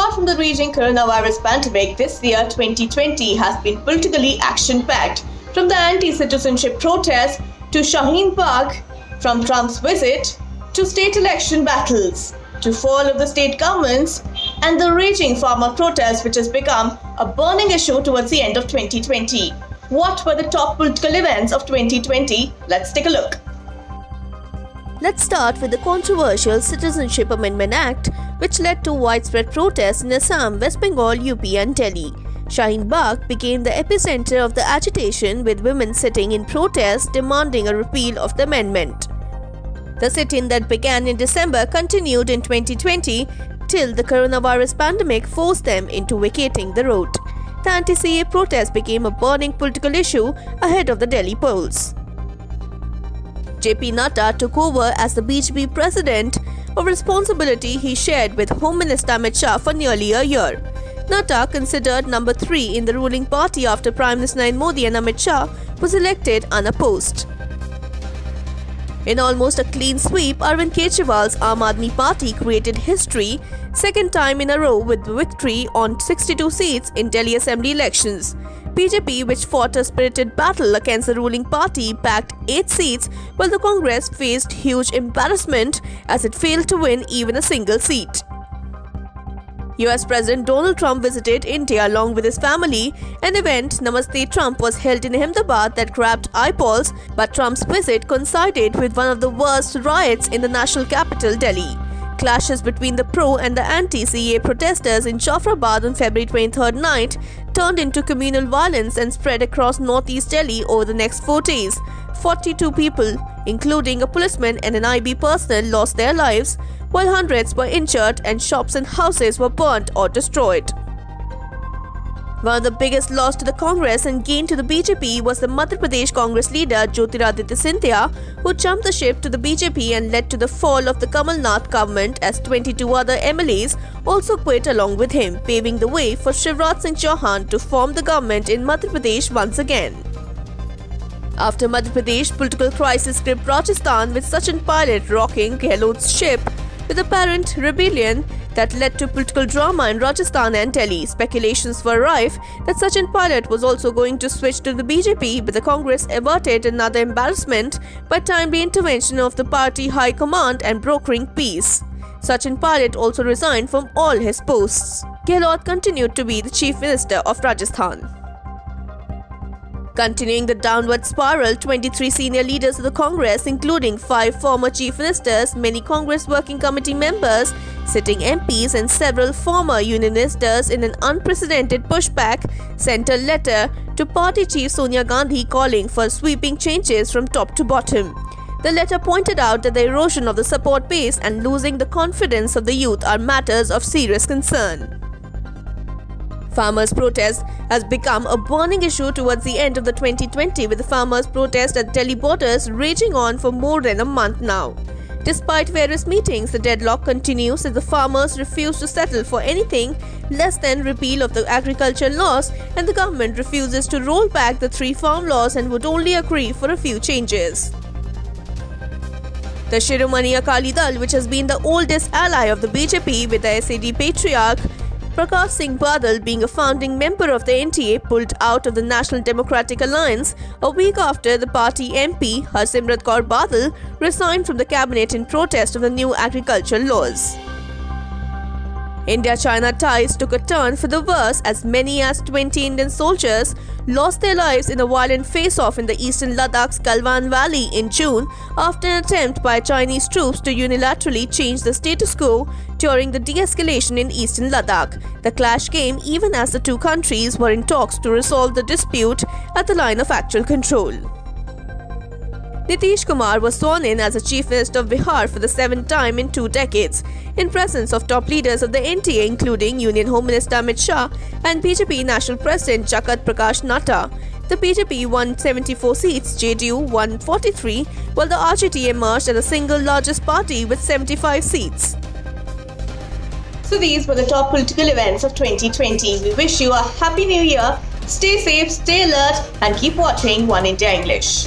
Apart from the raging coronavirus pandemic, this year 2020 has been politically action-packed. From the anti-citizenship protests to Shaheen Bagh, from Trump's visit to state election battles, to fall of the state governments and the raging farmer protests, which has become a burning issue towards the end of 2020. What were the top political events of 2020? Let's take a look. Let's start with the controversial Citizenship Amendment Act, which led to widespread protests in Assam, West Bengal, UP and Delhi. Shaheen Bagh became the epicenter of the agitation, with women sitting in protest demanding a repeal of the amendment. The sit-in that began in December continued in 2020 till the coronavirus pandemic forced them into vacating the road. The anti-CA protest became a burning political issue ahead of the Delhi polls. JP Nadda took over as the BJP president, a responsibility he shared with Home Minister Amit Shah for nearly a year. Nadda, considered number 3 in the ruling party after Prime Minister Narendra Modi and Amit Shah, was elected unopposed. In almost a clean sweep, Arvind Kejriwal's Aam Aadmi Party created history, second time in a row with victory on 62 seats in Delhi Assembly elections. BJP, which fought a spirited battle against the ruling party, bagged 8 seats, while the Congress faced huge embarrassment as it failed to win even a single seat. US President Donald Trump visited India along with his family. An event, Namaste Trump, was held in Ahmedabad that grabbed eyeballs, but Trump's visit coincided with one of the worst riots in the national capital, Delhi. Clashes between the pro and the anti-CA protesters in Jafrabad on February 23rd night turned into communal violence and spread across northeast Delhi over the next 4 days. 42 people, including a policeman and an IB personnel, lost their lives, while hundreds were injured and shops and houses were burnt or destroyed. One of the biggest loss to the Congress and gain to the BJP was the Madhya Pradesh Congress leader Jyotiraditya Scindia, who jumped the ship to the BJP and led to the fall of the Kamal Nath government, as 22 other MLAs also quit along with him, paving the way for Shivraj Singh Chauhan to form the government in Madhya Pradesh once again. After Madhya Pradesh, political crisis gripped Rajasthan, with Sachin Pilot rocking Gehlot's ship with apparent rebellion that led to political drama in Rajasthan and Delhi. Speculations were rife that Sachin Pilot was also going to switch to the BJP, but the Congress averted another embarrassment by timely intervention of the party high command and brokering peace. Sachin Pilot also resigned from all his posts. Gehlot continued to be the Chief Minister of Rajasthan. Continuing the downward spiral, 23 senior leaders of the Congress, including 5 former chief ministers, many Congress Working Committee members, sitting MPs and several former union ministers, in an unprecedented pushback, sent a letter to party chief Sonia Gandhi calling for sweeping changes from top to bottom. The letter pointed out that the erosion of the support base and losing the confidence of the youth are matters of serious concern. Farmers' protest has become a burning issue towards the end of the 2020, with the farmers' protest at Delhi borders raging on for more than a month now. Despite various meetings, the deadlock continues as the farmers refuse to settle for anything less than repeal of the agriculture laws, and the government refuses to roll back the 3 farm laws and would only agree for a few changes. The Shiromani Akali Dal, which has been the oldest ally of the BJP, with the SAD patriarch Prakash Singh Badal being a founding member of the NDA, pulled out of the National Democratic Alliance a week after the party MP Harsimrat Kaur Badal resigned from the cabinet in protest of the new agricultural laws. India-China ties took a turn for the worse as many as 20 Indian soldiers lost their lives in a violent face-off in the eastern Ladakh's Galwan Valley in June after an attempt by Chinese troops to unilaterally change the status quo during the de-escalation in eastern Ladakh. The clash came even as the 2 countries were in talks to resolve the dispute at the line of actual control. Nitish Kumar was sworn in as the Chief Minister of Bihar for the 7th time in 2 decades, in presence of top leaders of the NDA, including Union Home Minister Amit Shah and BJP National President Jagat Prakash Nadda. The BJP won 74 seats, JDU won 43, while the RJD emerged as the single largest party with 75 seats. So these were the top political events of 2020. We wish you a happy new year. Stay safe, stay alert and keep watching One India English.